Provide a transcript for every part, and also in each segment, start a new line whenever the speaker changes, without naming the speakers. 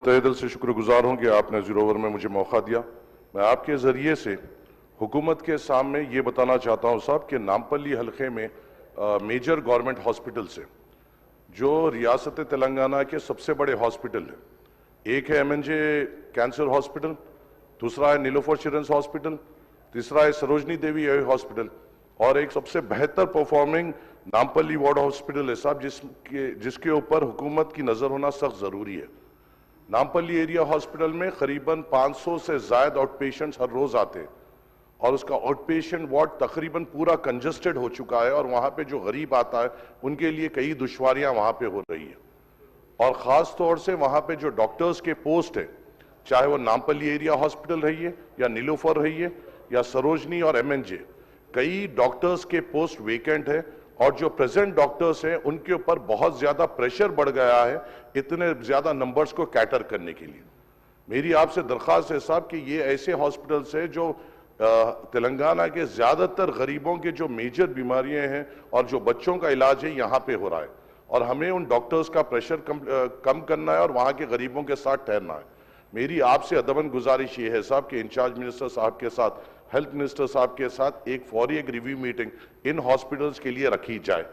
तहे दिल से शुक्रगुजार हूँ कि आपने ज़ीरो ओवर में मुझे मौका दिया। मैं आपके ज़रिए से हुकूमत के सामने ये बताना चाहता हूँ साहब कि नामपल्ली हलके में मेजर गवर्नमेंट हॉस्पिटल से जो रियासत तेलंगाना के सबसे बड़े हॉस्पिटल है, एक है MNJ कैंसर हॉस्पिटल, दूसरा है नीलोफर चिल्ड्रंस हॉस्पिटल, तीसरा है सरोजनी देवी हॉस्पिटल और एक सबसे बेहतर परफॉर्मिंग नामपल्ली वार्ड हॉस्पिटल है साहब, जिसके ऊपर हुकूमत की नज़र होना सख्त ज़रूरी है। नामपल्ली एरिया हॉस्पिटल में करीबन 500 से ज़ायद आउट पेशेंट्स हर रोज़ आते हैं और उसका आउट पेशेंट वार्ड तकरीबन पूरा कंजस्टेड हो चुका है और वहाँ पे जो गरीब आता है उनके लिए कई दुश्वारियाँ वहाँ पे हो रही है और ख़ास तौर से वहाँ पे जो डॉक्टर्स के पोस्ट है, चाहे वो नामपल्ली एरिया हॉस्पिटल रही है या नीलोफर रही है या सरोजनी और MNJ, कई डॉक्टर्स के पोस्ट वेकेंट है और जो प्रेजेंट डॉक्टर्स हैं उनके ऊपर बहुत ज्यादा प्रेशर बढ़ गया है इतने ज्यादा नंबर्स को कैटर करने के लिए। मेरी आपसे दरख्वास्त है साहब कि ये ऐसे हॉस्पिटल्स है जो तेलंगाना के ज्यादातर गरीबों के जो मेजर बीमारियां हैं और जो बच्चों का इलाज है यहाँ पे हो रहा है और हमें उन डॉक्टर्स का प्रेशर कम करना है और वहाँ के गरीबों के साथ ठहरना है। मेरी आपसे अदबन गुजारिश ये है साहब कि इंचार्ज मिनिस्टर साहब के साथ, हेल्थ मिनिस्टर साहब के साथ एक रिव्यू मीटिंग इन हॉस्पिटल्स के लिए रखी जाए।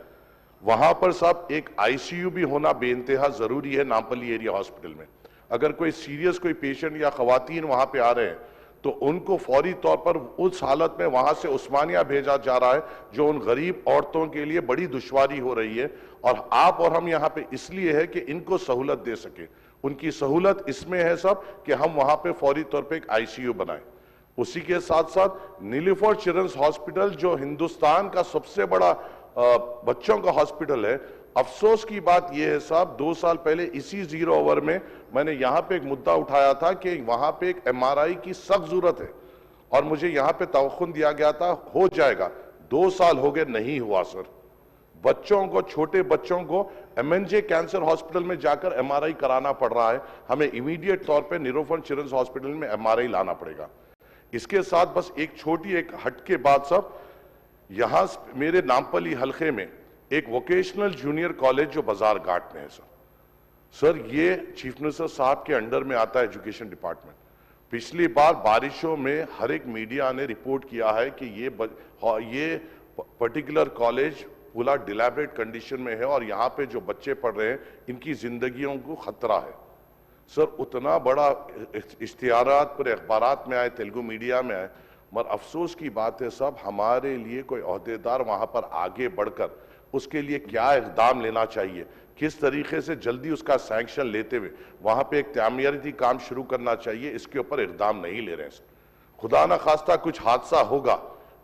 वहां पर साहब एक ICU भी होना बेइंतहा जरूरी है नामपल्ली एरिया हॉस्पिटल में। अगर कोई सीरियस कोई पेशेंट या खवातीन वहां पे आ रहे हैं तो उनको फौरी तौर पर उस हालत में वहां से उस्मानिया भेजा जा रहा है जो उन गरीब औरतों के लिए बड़ी दुश्वारी हो रही है और आप और हम यहाँ पे इसलिए है कि इनको सहूलत दे सके। उनकी सहूलत इसमें है साहब कि हम वहां पे फौरी तौर पर एक ICU बनाएं। उसी के साथ साथ नीलोफर चिल्ड्रंस हॉस्पिटल जो हिंदुस्तान का सबसे बड़ा बच्चों का हॉस्पिटल है, अफसोस की बात यह है साहब 2 साल पहले इसी ज़ीरो ओवर में मैंने यहां पे एक मुद्दा उठाया था कि वहां पे एक MRI की सख्त जरूरत है और मुझे यहां पे तवक्कुन दिया गया था हो जाएगा। 2 साल हो गए, नहीं हुआ सर। बच्चों को, छोटे बच्चों को MNJ कैंसर हॉस्पिटल में जाकर MRI कराना पड़ रहा है। हमें इमीडिएट तौर पर नीलोफर चिल्ड्रंस हॉस्पिटल में MRI लाना पड़ेगा। इसके साथ बस एक छोटी एक हट के बाद सब, यहां मेरे नामपल्ली हलके में एक वोकेशनल जूनियर कॉलेज जो बाजार घाट में है सर, ये चीफ मिनिस्टर साहब के अंडर में आता है एजुकेशन डिपार्टमेंट। पिछली बार बारिशों में हर एक मीडिया ने रिपोर्ट किया है कि ये पर्टिकुलर कॉलेज पूरा डिलैबरेट कंडीशन में है और यहाँ पे जो बच्चे पढ़ रहे हैं इनकी जिंदगियों को खतरा है सर। उतना बड़ा इश्तिहारात पर अखबारात में आए, तेलुगु मीडिया में आए, मगर अफसोस की बात है साहब हमारे लिए कोई ओहदेदार वहां पर आगे बढ़कर उसके लिए क्या इक़दाम लेना चाहिए, किस तरीके से जल्दी उसका सैंक्शन लेते हुए वहां पे एक तामीराती काम शुरू करना चाहिए, इसके ऊपर इक़दाम नहीं ले रहे हैं सर। खुदा ना खास्ता कुछ हादसा होगा,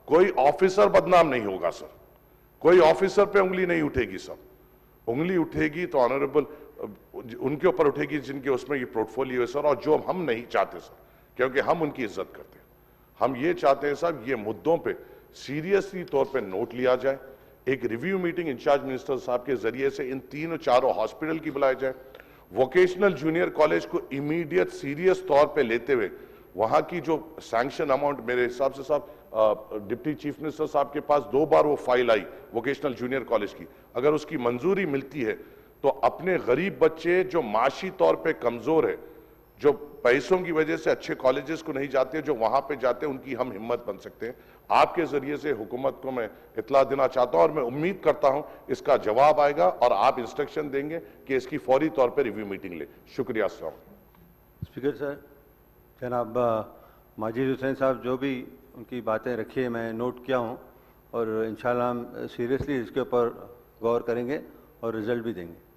कोई ऑफिसर बदनाम नहीं होगा सर, कोई ऑफिसर पे उंगली नहीं उठेगी सर। उंगली उठेगी तो ऑनरेबल उनके ऊपर उठेगी जिनके उसमें ये पोर्टफोलियो है सर, और जो हम नहीं चाहते सर, क्योंकि हम उनकी इज्जत करते हैं। हम ये चाहते हैं साहब ये मुद्दों पे सीरियसली तौर पे नोट लिया जाए, एक रिव्यू मीटिंग इंचार्ज मिनिस्टर साहब के जरिए से इन 3-4 हॉस्पिटल की बुलाई जाए, वोकेशनल जूनियर कॉलेज को इमीडिएट सीरियस तौर पे लेते हुए वहां की जो सैंक्शन अमाउंट, मेरे हिसाब से साहब डिप्टी चीफ मिनिस्टर साहब के पास 2 बार वो फाइल आई वोकेशनल जूनियर कॉलेज की, अगर उसकी मंजूरी मिलती है तो अपने गरीब बच्चे जो माशी तौर पे कमजोर है, जो पैसों की वजह से अच्छे कॉलेजेस को नहीं जाते, जो वहां पे जाते हैं, उनकी हम हिम्मत बन सकते हैं। आपके जरिए से हुकूमत को मैं इत्तला देना चाहता हूं और मैं उम्मीद करता हूं इसका जवाब आएगा और आप इंस्ट्रक्शन देंगे कि इसकी फौरी तौर पर रिव्यू मीटिंग ले। शुक्रिया।
स्पीकर सर, जनाब माजिद हुसैन साहब जो भी उनकी बातें रखी है मैं नोट किया हूं और इंशाल्लाह हम सीरियसली इसके ऊपर गौर करेंगे और रिजल्ट भी देंगे।